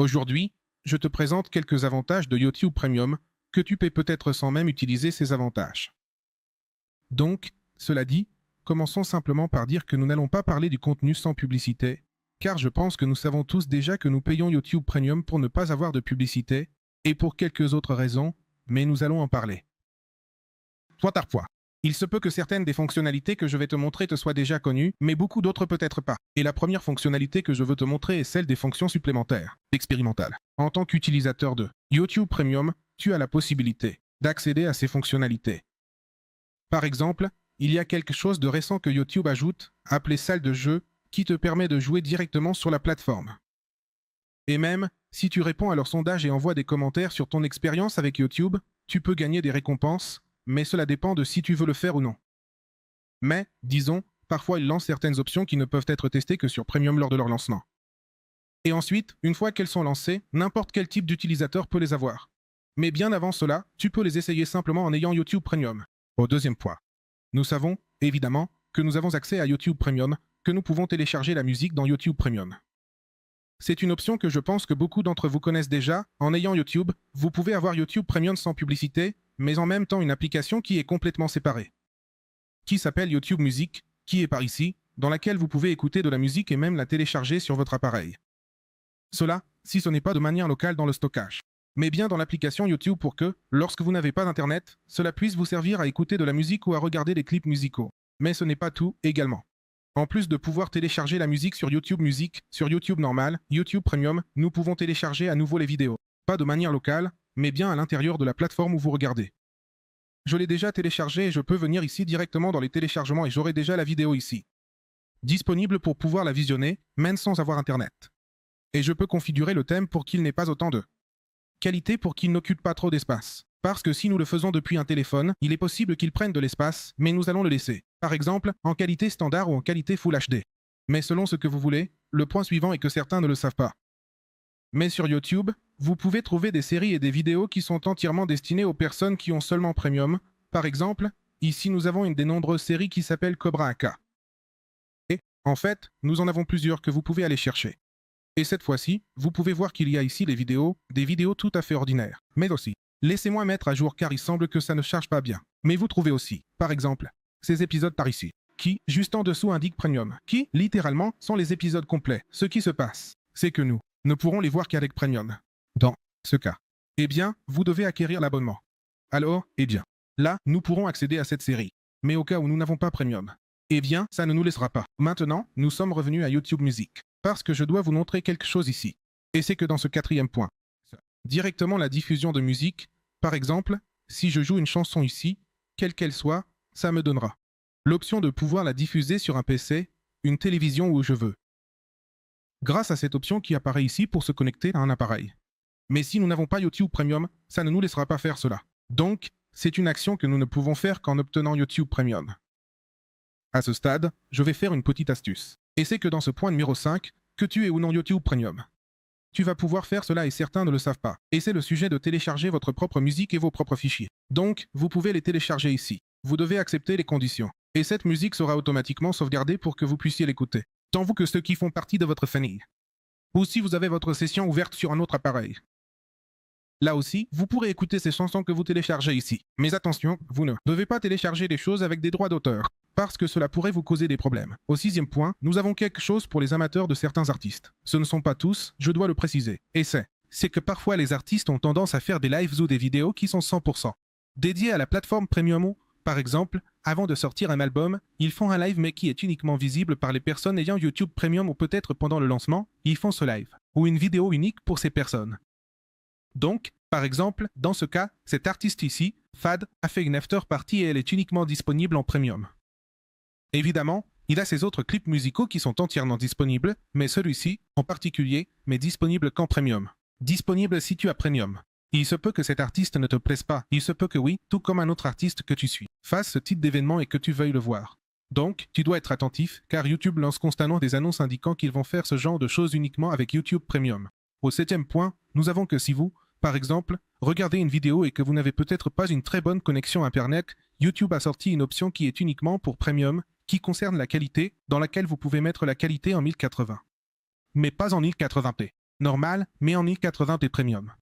Aujourd'hui, je te présente quelques avantages de YouTube Premium que tu paies peut-être sans même utiliser ces avantages. Donc, cela dit, commençons simplement par dire que nous n'allons pas parler du contenu sans publicité, car je pense que nous savons tous déjà que nous payons YouTube Premium pour ne pas avoir de publicité, et pour quelques autres raisons, mais nous allons en parler. Soit à fois. Il se peut que certaines des fonctionnalités que je vais te montrer te soient déjà connues, mais beaucoup d'autres peut-être pas. Et la première fonctionnalité que je veux te montrer est celle des fonctions supplémentaires, expérimentales. En tant qu'utilisateur de YouTube Premium, tu as la possibilité d'accéder à ces fonctionnalités. Par exemple, il y a quelque chose de récent que YouTube ajoute, appelé salle de jeu, qui te permet de jouer directement sur la plateforme. Et même, si tu réponds à leur sondage et envoies des commentaires sur ton expérience avec YouTube, tu peux gagner des récompenses, mais cela dépend de si tu veux le faire ou non. Mais, disons, parfois ils lancent certaines options qui ne peuvent être testées que sur Premium lors de leur lancement. Et ensuite, une fois qu'elles sont lancées, n'importe quel type d'utilisateur peut les avoir. Mais bien avant cela, tu peux les essayer simplement en ayant YouTube Premium. Au deuxième point, nous savons, évidemment, que nous avons accès à YouTube Premium, que nous pouvons télécharger la musique dans YouTube Premium. C'est une option que je pense que beaucoup d'entre vous connaissent déjà. En ayant YouTube, vous pouvez avoir YouTube Premium sans publicité, mais en même temps une application qui est complètement séparée, qui s'appelle YouTube Music, qui est par ici, dans laquelle vous pouvez écouter de la musique et même la télécharger sur votre appareil. Cela, si ce n'est pas de manière locale dans le stockage, mais bien dans l'application YouTube pour que, lorsque vous n'avez pas d'Internet, cela puisse vous servir à écouter de la musique ou à regarder des clips musicaux. Mais ce n'est pas tout, également. En plus de pouvoir télécharger la musique sur YouTube Music, sur YouTube normal, YouTube Premium, nous pouvons télécharger à nouveau les vidéos. Pas de manière locale, mais bien à l'intérieur de la plateforme où vous regardez. Je l'ai déjà téléchargé et je peux venir ici directement dans les téléchargements et j'aurai déjà la vidéo ici. Disponible pour pouvoir la visionner, même sans avoir Internet. Et je peux configurer le thème pour qu'il n'ait pas autant de qualité pour qu'il n'occupe pas trop d'espace. Parce que si nous le faisons depuis un téléphone, il est possible qu'il prenne de l'espace, mais nous allons le laisser. Par exemple, en qualité standard ou en qualité Full HD. Mais selon ce que vous voulez, le point suivant est que certains ne le savent pas. Mais sur YouTube, vous pouvez trouver des séries et des vidéos qui sont entièrement destinées aux personnes qui ont seulement Premium. Par exemple, ici nous avons une des nombreuses séries qui s'appelle Cobra AK. Et, en fait, nous en avons plusieurs que vous pouvez aller chercher. Et cette fois-ci, vous pouvez voir qu'il y a ici des vidéos tout à fait ordinaires. Mais aussi, laissez-moi mettre à jour car il semble que ça ne charge pas bien. Mais vous trouvez aussi, par exemple, ces épisodes par ici, qui, juste en dessous, indiquent Premium, qui, littéralement, sont les épisodes complets. Ce qui se passe, c'est que nous ne pourrons les voir qu'avec Premium. Dans ce cas, eh bien, vous devez acquérir l'abonnement. Alors, eh bien, là, nous pourrons accéder à cette série. Mais au cas où nous n'avons pas Premium, eh bien, ça ne nous laissera pas. Maintenant, nous sommes revenus à YouTube Music. Parce que je dois vous montrer quelque chose ici. Et c'est que dans ce quatrième point, directement la diffusion de musique, par exemple, si je joue une chanson ici, quelle qu'elle soit, ça me donnera l'option de pouvoir la diffuser sur un PC, une télévision où je veux. Grâce à cette option qui apparaît ici pour se connecter à un appareil. Mais si nous n'avons pas YouTube Premium, ça ne nous laissera pas faire cela. Donc, c'est une action que nous ne pouvons faire qu'en obtenant YouTube Premium. À ce stade, je vais faire une petite astuce. Et c'est que dans ce point numéro 5, que tu aies ou non YouTube Premium, tu vas pouvoir faire cela et certains ne le savent pas. Et c'est le sujet de télécharger votre propre musique et vos propres fichiers. Donc, vous pouvez les télécharger ici. Vous devez accepter les conditions. Et cette musique sera automatiquement sauvegardée pour que vous puissiez l'écouter. Tant vous que ceux qui font partie de votre famille. Ou si vous avez votre session ouverte sur un autre appareil. Là aussi, vous pourrez écouter ces chansons que vous téléchargez ici. Mais attention, vous ne devez pas télécharger des choses avec des droits d'auteur, parce que cela pourrait vous causer des problèmes. Au sixième point, nous avons quelque chose pour les amateurs de certains artistes. Ce ne sont pas tous, je dois le préciser. Et c'est que parfois les artistes ont tendance à faire des lives ou des vidéos qui sont 100% dédiées à la plateforme Premium. Par exemple, avant de sortir un album, ils font un live mais qui est uniquement visible par les personnes ayant YouTube Premium ou peut-être pendant le lancement, ils font ce live. Ou une vidéo unique pour ces personnes. Donc, par exemple, dans ce cas, cet artiste ici, Fad, a fait une after party et elle est uniquement disponible en Premium. Évidemment, il a ses autres clips musicaux qui sont entièrement disponibles, mais celui-ci, en particulier, n'est disponible qu'en Premium. Disponible si tu as Premium. Il se peut que cet artiste ne te plaise pas, il se peut que oui, tout comme un autre artiste que tu suis, fasse ce type d'événement et que tu veuilles le voir. Donc, tu dois être attentif, car YouTube lance constamment des annonces indiquant qu'ils vont faire ce genre de choses uniquement avec YouTube Premium. Au septième point, nous avons que si vous, par exemple, regardez une vidéo et que vous n'avez peut-être pas une très bonne connexion Internet, YouTube a sorti une option qui est uniquement pour Premium, qui concerne la qualité, dans laquelle vous pouvez mettre la qualité en 1080. Mais pas en 1080p. normal, mais en 1080p Premium.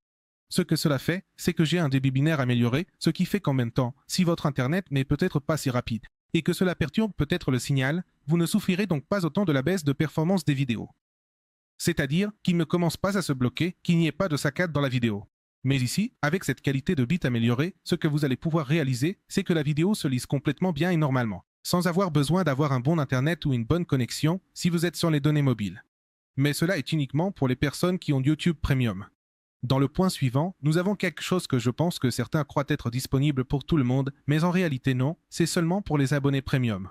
Ce que cela fait, c'est que j'ai un débit binaire amélioré, ce qui fait qu'en même temps, si votre internet n'est peut-être pas si rapide, et que cela perturbe peut-être le signal, vous ne souffrirez donc pas autant de la baisse de performance des vidéos. C'est-à-dire qu'il ne commence pas à se bloquer, qu'il n'y ait pas de saccade dans la vidéo. Mais ici, avec cette qualité de bit améliorée, ce que vous allez pouvoir réaliser, c'est que la vidéo se lise complètement bien et normalement, sans avoir besoin d'avoir un bon internet ou une bonne connexion si vous êtes sur les données mobiles. Mais cela est uniquement pour les personnes qui ont YouTube Premium. Dans le point suivant, nous avons quelque chose que je pense que certains croient être disponible pour tout le monde, mais en réalité non, c'est seulement pour les abonnés Premium.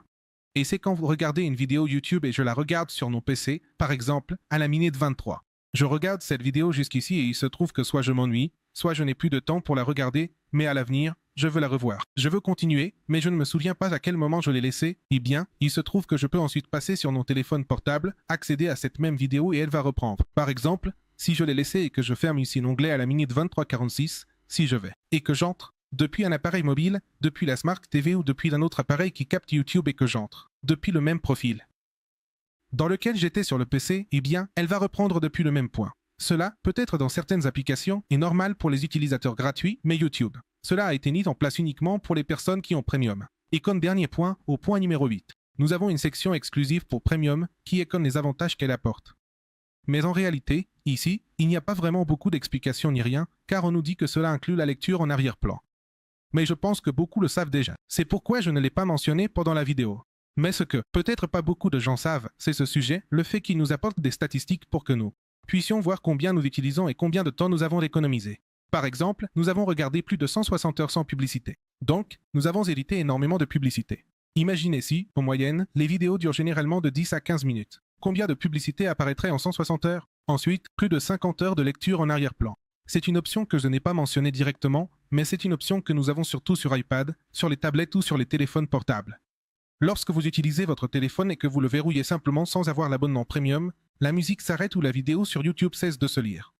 Et c'est quand vous regardez une vidéo YouTube et je la regarde sur mon PC, par exemple, à la minute 23. Je regarde cette vidéo jusqu'ici et il se trouve que soit je m'ennuie, soit je n'ai plus de temps pour la regarder, mais à l'avenir, je veux la revoir. Je veux continuer, mais je ne me souviens pas à quel moment je l'ai laissée. Eh bien, il se trouve que je peux ensuite passer sur mon téléphone portable, accéder à cette même vidéo et elle va reprendre. Par exemple, si je l'ai laissée et que je ferme ici l'onglet à la minute 23:46, si je vais, et que j'entre, depuis un appareil mobile, depuis la Smart TV ou depuis un autre appareil qui capte YouTube et que j'entre, depuis le même profil dans lequel j'étais sur le PC, eh bien, elle va reprendre depuis le même point. Cela, peut-être dans certaines applications, est normal pour les utilisateurs gratuits, mais YouTube. Cela a été mis en place uniquement pour les personnes qui ont Premium. Et comme dernier point, au point numéro 8, nous avons une section exclusive pour Premium qui est comme les avantages qu'elle apporte. Mais en réalité, ici, il n'y a pas vraiment beaucoup d'explications ni rien, car on nous dit que cela inclut la lecture en arrière-plan. Mais je pense que beaucoup le savent déjà. C'est pourquoi je ne l'ai pas mentionné pendant la vidéo. Mais ce que peut-être pas beaucoup de gens savent, c'est ce sujet, le fait qu'il nous apporte des statistiques pour que nous puissions voir combien nous utilisons et combien de temps nous avons économisé. Par exemple, nous avons regardé plus de 160 heures sans publicité. Donc, nous avons évité énormément de publicité. Imaginez si, en moyenne, les vidéos durent généralement de 10 à 15 minutes. Combien de publicité apparaîtrait en 160 heures? Ensuite, plus de 50 heures de lecture en arrière-plan. C'est une option que je n'ai pas mentionnée directement, mais c'est une option que nous avons surtout sur iPad, sur les tablettes ou sur les téléphones portables. Lorsque vous utilisez votre téléphone et que vous le verrouillez simplement sans avoir l'abonnement Premium, la musique s'arrête ou la vidéo sur YouTube cesse de se lire.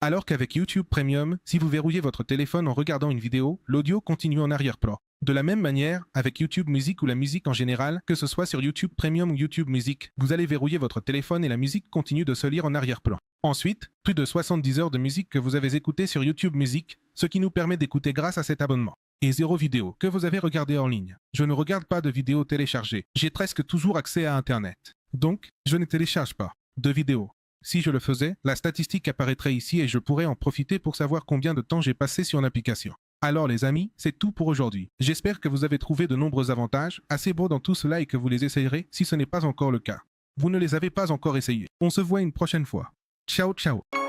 Alors qu'avec YouTube Premium, si vous verrouillez votre téléphone en regardant une vidéo, l'audio continue en arrière-plan. De la même manière, avec YouTube Music ou la musique en général, que ce soit sur YouTube Premium ou YouTube Music, vous allez verrouiller votre téléphone et la musique continue de se lire en arrière-plan. Ensuite, plus de 70 heures de musique que vous avez écoutées sur YouTube Music, ce qui nous permet d'écouter grâce à cet abonnement. Et 0 vidéo que vous avez regardé en ligne. Je ne regarde pas de vidéos téléchargées. J'ai presque toujours accès à Internet. Donc, je ne télécharge pas de vidéos. Si je le faisais, la statistique apparaîtrait ici et je pourrais en profiter pour savoir combien de temps j'ai passé sur l'application. Alors les amis, c'est tout pour aujourd'hui. J'espère que vous avez trouvé de nombreux avantages, assez beaux dans tout cela et que vous les essayerez si ce n'est pas encore le cas. Vous ne les avez pas encore essayés. On se voit une prochaine fois. Ciao ciao.